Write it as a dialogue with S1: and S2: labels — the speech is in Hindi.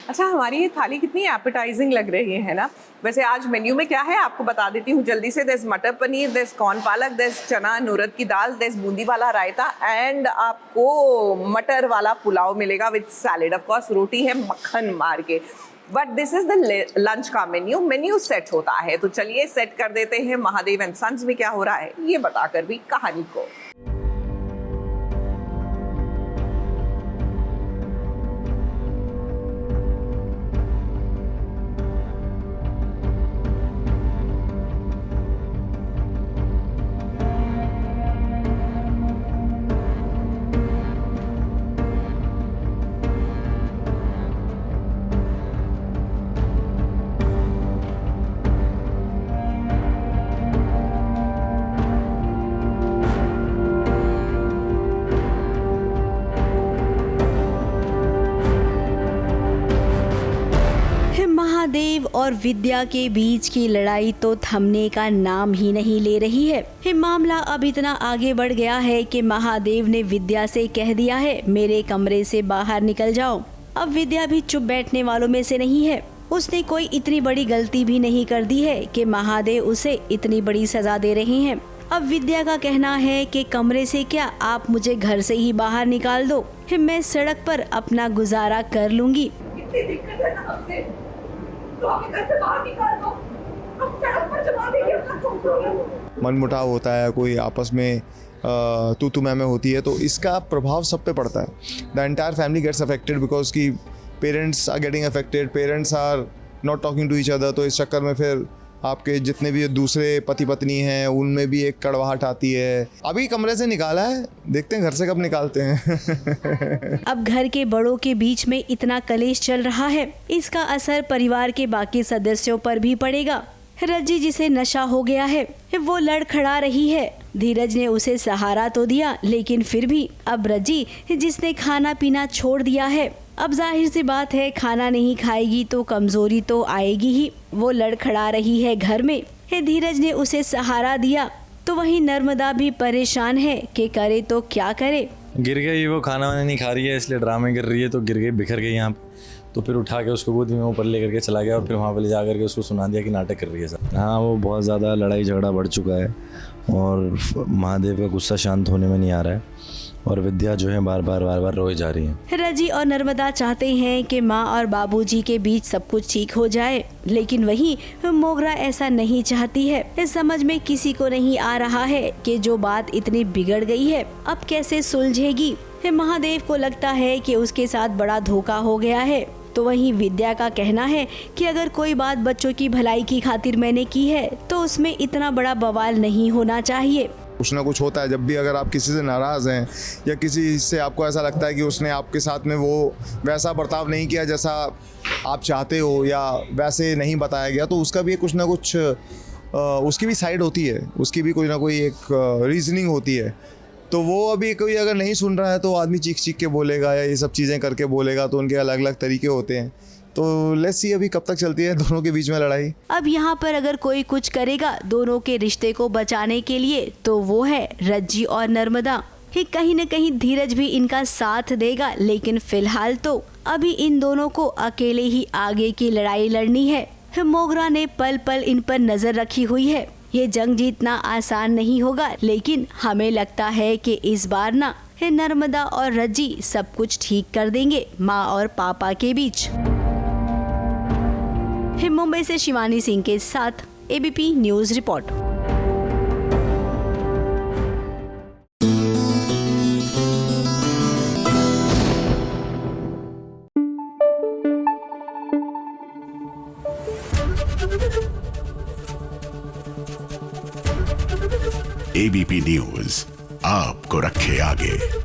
S1: अच्छा, हमारी ये थाली कितनी एपेटाइजिंग लग रही है ना। वैसे आज मेन्यू में क्या है आपको बता देती हूँ जल्दी से। देस मटर पनीर, देस कॉर्न पालक, देस चना नूरत की दाल, देस बूंदी वाला रायता एंड आपको मटर वाला पुलाव मिलेगा विद सैलेड। ऑफ कोर्स रोटी है मक्खन मार के। But this is the lunch का मेन्यू सेट होता है। तो चलिए सेट कर देते हैं महादेव एंड सन्स में क्या हो रहा है ये बताकर भी कहानी को।
S2: महादेव और विद्या के बीच की लड़ाई तो थमने का नाम ही नहीं ले रही है। ये मामला अब इतना आगे बढ़ गया है कि महादेव ने विद्या से कह दिया है मेरे कमरे से बाहर निकल जाओ। अब विद्या भी चुप बैठने वालों में से नहीं है। उसने कोई इतनी बड़ी गलती भी नहीं कर दी है कि महादेव उसे इतनी बड़ी सजा दे रहे हैं। अब विद्या का कहना है कि कमरे से क्या, आप मुझे घर से ही बाहर निकाल दो, मैं सड़क पर अपना गुजारा कर लूंगी।
S3: मनमुटाव होता है, कोई आपस में तू मैं होती है, तो इसका प्रभाव सब पे पड़ता है। The entire family gets affected because की parents are getting affected, parents are not talking to each other. तो इस चक्कर में फिर आपके जितने भी दूसरे पति पत्नी हैं उनमें भी एक कड़वाहट आती है। अभी कमरे से निकाला है, देखते हैं घर से कब निकालते हैं।
S2: अब घर के बड़ों के बीच में इतना कलेश चल रहा है, इसका असर परिवार के बाकी सदस्यों पर भी पड़ेगा। रज्जी जिसे नशा हो गया है वो लड़खड़ा रही है। धीरज ने उसे सहारा तो दिया लेकिन फिर भी अब रज्जी जिसने खाना पीना छोड़ दिया है, अब जाहिर सी बात है खाना नहीं खाएगी तो कमजोरी तो आएगी ही। वो लड़खड़ा रही है घर में। धीरज ने उसे सहारा दिया तो वहीं नर्मदा भी परेशान है कि करे तो क्या करे।
S4: गिर गई, वो खाना वाना नहीं खा रही है इसलिए ड्रामे कर रही है, तो गिर गई, बिखर गई यहाँ पे। तो फिर उठा के उसको गोदी में ऊपर लेकर के चला गया और फिर वहाँ पे ले जा करके उसको सुना दिया कि नाटक कर रही है सब। हाँ, वो बहुत ज़्यादा लड़ाई झगड़ा बढ़ चुका है और महादेव का गुस्सा शांत होने में नहीं आ रहा है और विद्या जो है बार बार रोए जा रही है।
S2: रजी और नर्मदा चाहते हैं कि माँ और बाबूजी के बीच सब कुछ ठीक हो जाए, लेकिन वहीं मोगरा ऐसा नहीं चाहती है। इस समझ में किसी को नहीं आ रहा है कि जो बात इतनी बिगड़ गई है अब कैसे सुलझेगी। महादेव को लगता है कि उसके साथ बड़ा धोखा हो गया है, तो वहीं विद्या का कहना है कि अगर कोई बात बच्चों की भलाई की खातिर मैंने की है तो उसमें इतना बड़ा बवाल नहीं होना चाहिए।
S3: कुछ ना कुछ होता है जब भी अगर आप किसी से नाराज़ हैं या किसी से आपको ऐसा लगता है कि उसने आपके साथ में वो वैसा बर्ताव नहीं किया जैसा आप चाहते हो या वैसे नहीं बताया गया, तो उसका भी कुछ ना कुछ उसकी भी साइड होती है, उसकी भी कोई ना कोई एक रीजनिंग होती है। तो वो अभी कोई अगर नहीं सुन रहा है तो आदमी चीख के बोलेगा या ये सब चीज़ें करके बोलेगा, तो उनके अलग अलग तरीके होते हैं। तो लेट्स सी अभी कब तक चलती है दोनों के बीच में लड़ाई।
S2: अब यहाँ पर अगर कोई कुछ करेगा दोनों के रिश्ते को बचाने के लिए तो वो है रज्जी और नर्मदा। कहीं न कहीं धीरज भी इनका साथ देगा, लेकिन फिलहाल तो अभी इन दोनों को अकेले ही आगे की लड़ाई लड़नी है। मोगरा ने पल पल इन पर नजर रखी हुई है। ये जंग जीतना आसान नहीं होगा, लेकिन हमें लगता है कि इस बार ना नर्मदा और रज्जी सब कुछ ठीक कर देंगे माँ और पापा के बीच। मुंबई से शिवानी सिंह के साथ ABP news report.
S5: ABP news आपको रखे आगे।